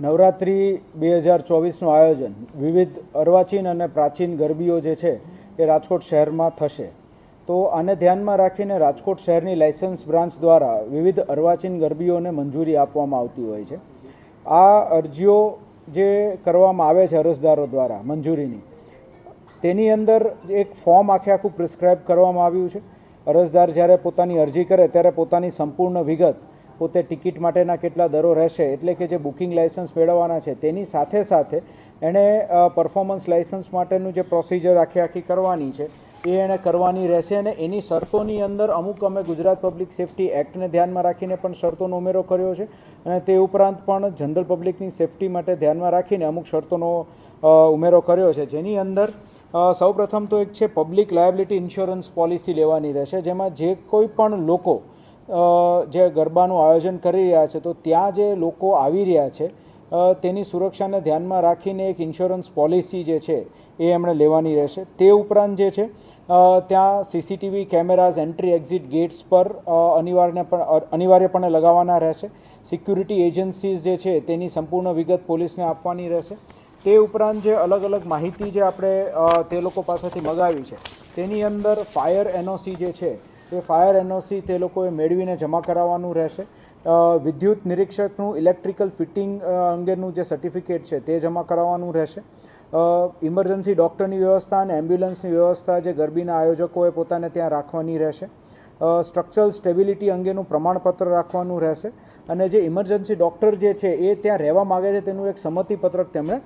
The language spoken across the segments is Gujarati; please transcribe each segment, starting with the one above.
નવરાત્રિ 2024નું આયોજન વિવિધ અર્વાચીન અને પ્રાચીન ગરબીઓ જે છે એ રાજકોટ શહેરમાં થશે. તો આને ધ્યાનમાં રાખીને રાજકોટ શહેરની લાયસન્સ બ્રાન્ચ દ્વારા વિવિધ અર્વાચીન ગરબીઓને મંજૂરી આપવામાં આવતી હોય છે. આ અરજીઓ જે કરવામાં આવે છે અરજદારો દ્વારા મંજૂરીની, તેની અંદર એક ફોર્મ આખું પ્રિસ્ક્રાઇબ કરવામાં આવ્યું છે. અરજદાર જ્યારે પોતાની અરજી કરે ત્યારે પોતાની સંપૂર્ણ વિગત, પોતે ટિકિટ માટેના કેટલા દરો રહેશે, એટલે કે જે બુકિંગ લાયસન્સ મેળવવાના છે તેની સાથે સાથે એણે પરફોર્મન્સ લાયસન્સ માટેનું જે પ્રોસિજર આખી કરવાની છે એ એણે કરવાની રહેશે. અને એની શરતોની અંદર અમુક અમે ગુજરાત પબ્લિક સેફ્ટી એક્ટને ધ્યાનમાં રાખીને પણ શરતોનો ઉમેરો કર્યો છે, અને તે ઉપરાંત પણ જનરલ પબ્લિકની સેફ્ટી માટે ધ્યાનમાં રાખીને અમુક શરતોનો ઉમેરો કર્યો છે. જેની અંદર સૌપ્રથમ તો એક છે પબ્લિક લાયબિલિટી ઇન્સ્યોરન્સ પોલિસી લેવાની રહેશે, જેમાં જે કોઈ પણ લોકો જે ગરબાનું આયોજન કરી રહ્યા છે તો ત્યાં જે લોકો આવી રહ્યા છે તેની સુરક્ષાને ધ્યાનમાં રાખીને એક ઇન્સ્યોરન્સ પોલિસી જે છે એ એમણે લેવાની રહેશે. તે ઉપરાંત જે છે ત્યાં CCTV cameras entry exit gates પર અનિવાર્યપણે લગાવવાના રહેશે. સિક્યુરિટી એજન્સીઝ જે છે તેની સંપૂર્ણ વિગત પોલીસને આપવાની રહેશે. તે ઉપરાંત જે અલગ અલગ માહિતી જે આપણે તે લોકો પાસેથી મગાવી છે તેની અંદર ફાયર એનઓસી જે છે એ ફાયર એનઓસી તે લોકોએ મેળવીને જમા કરાવવાનું રહેશે. વિદ્યુત નિરીક્ષકનું ઇલેક્ટ્રિકલ ફિટિંગ અંગેનું જે સર્ટિફિકેટ છે તે જમા કરાવવાનું રહેશે. ઇમરજન્સી ડૉક્ટરની વ્યવસ્થા અને એમ્બ્યુલન્સની વ્યવસ્થા જે ગરબીના આયોજકોએ પોતાને ત્યાં રાખવાની રહેશે. સ્ટ્રક્ચરલ સ્ટેબિલિટી અંગેનું પ્રમાણપત્ર રાખવાનું રહેશે. અને જે ઇમરજન્સી ડૉક્ટર જે છે એ ત્યાં રહેવા માગે છે તેનું એક સંમતિપત્રક તેમણે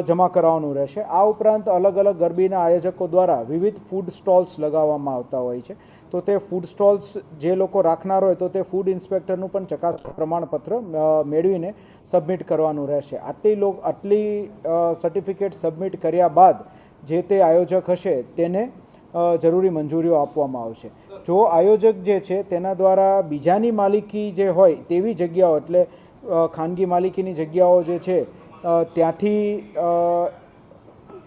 જમા કરાવવાનું રહેશે. આ ઉપરાંત અલગ અલગ ગરબીના આયોજકો દ્વારા વિવિધ ફૂડ સ્ટોલ્સ લગાવવામાં આવતા હોય છે, તો તે ફૂડ સ્ટોલ્સ જે લોકો રાખનાર હોય તો તે ફૂડ ઇન્સ્પેક્ટરનું પણ ચકાસણી પ્રમાણપત્ર મેળવીને સબમિટ કરવાનું રહેશે. આટલી સર્ટિફિકેટ સબમિટ કર્યા બાદ જે તે આયોજક હશે તેને જરૂરી મંજૂરીઓ આપવામાં આવશે. જો આયોજક જે છે તેના દ્વારા બીજાની માલિકી જે હોય તેવી જગ્યાઓ, એટલે ખાનગી માલિકીની જગ્યાઓ જે છે ત્યાંથી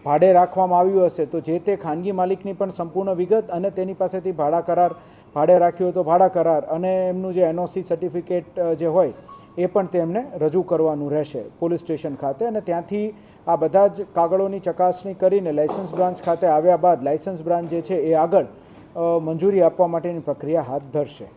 ભાડે રાખવામાં આવ્યું હશે તો જે તે ખાનગી માલિકની પણ સંપૂર્ણ વિગત અને તેની પાસેથી ભાડે રાખ્યું હોય તો ભાડા કરાર અને એમનું જે એનઓસી સર્ટિફિકેટ જે હોય એ પણ તેમને રજૂ કરવાનું રહેશે પોલીસ સ્ટેશન ખાતે. અને ત્યાંથી આ બધા જ કાગળોની ચકાસણી કરીને લાયસન્સ બ્રાન્ચ ખાતે આવ્યા બાદ લાયસન્સ બ્રાન્ચ જે છે એ આગળ મંજૂરી આપવા માટેની પ્રક્રિયા હાથ ધરશે.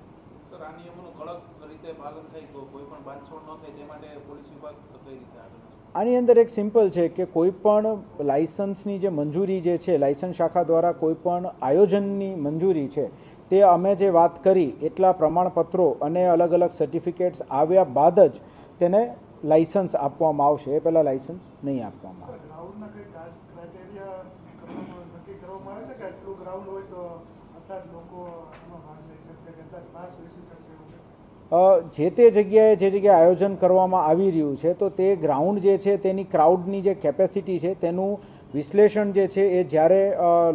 આની અંદર એક સિમ્પલ છે કે કોઈ પણ લાયસન્સની જે મંજૂરી જે છે લાયસન્સ શાખા દ્વારા કોઈ પણ આયોજનની મંજૂરી છે તે અમે જે વાત કરી એટલા પ્રમાણપત્રો અને અલગ અલગ સર્ટિફિકેટ્સ આવ્યા બાદ જ તેને લાયસન્સ આપવામાં આવશે. એ પહેલાં લાયસન્સ નહીં આપવામાં આવે. જે તે જગ્યાએ આયોજન કરવામાં આવી રહ્યું છે તો તે ગ્રાઉન્ડ જે છે તેની ક્રાઉડની જે કેપેસિટી છે તેનું વિશ્લેષણ જે છે એ જ્યારે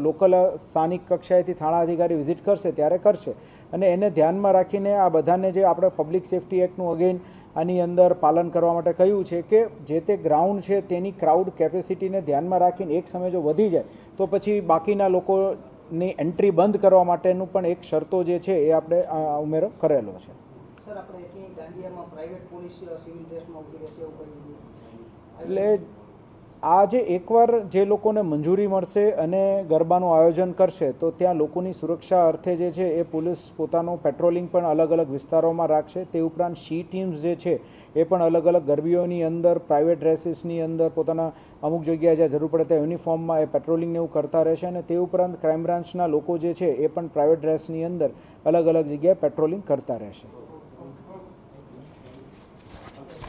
લોકલ સ્થાનિક કક્ષાએથી થાણા અધિકારી વિઝિટ કરશે ત્યારે કરશે. અને એને ધ્યાનમાં રાખીને આ બધાને જે આપણે પબ્લિક સેફ્ટી એક્ટનું અગેન આની અંદર પાલન કરવા માટે કહ્યું છે કે જે તે ગ્રાઉન્ડ છે તેની ક્રાઉડ કેપેસિટીને ધ્યાનમાં રાખીને એક સમય જો વધી જાય તો પછી બાકીના લોકોની એન્ટ્રી બંધ કરવા માટેનું પણ એક શરતો જે છે એ આપણે ઉમેરો કરેલો છે. એટલે આજે એકવાર જે લોકોને મંજૂરી મળશે અને ગરબાનું આયોજન કરશે તો ત્યાં લોકોની સુરક્ષા અર્થે જે છે એ પોલીસ પોતાનું પેટ્રોલિંગ પણ અલગ અલગ વિસ્તારોમાં રાખશે. તે ઉપરાંત સી ટીમ્સ જે છે એ પણ અલગ અલગ ગરબીઓની અંદર પ્રાઇવેટ ડ્રેસીસની અંદર પોતાના અમુક જગ્યાએ જ્યાં જરૂર પડે ત્યાં યુનિફોર્મમાં એ પેટ્રોલિંગને એવું કરતા રહેશે. અને તે ઉપરાંત ક્રાઇમ બ્રાન્ચના લોકો જે છે એ પણ પ્રાઇવેટ ડ્રેસની અંદર અલગ અલગ જગ્યાએ પેટ્રોલિંગ કરતા રહેશે.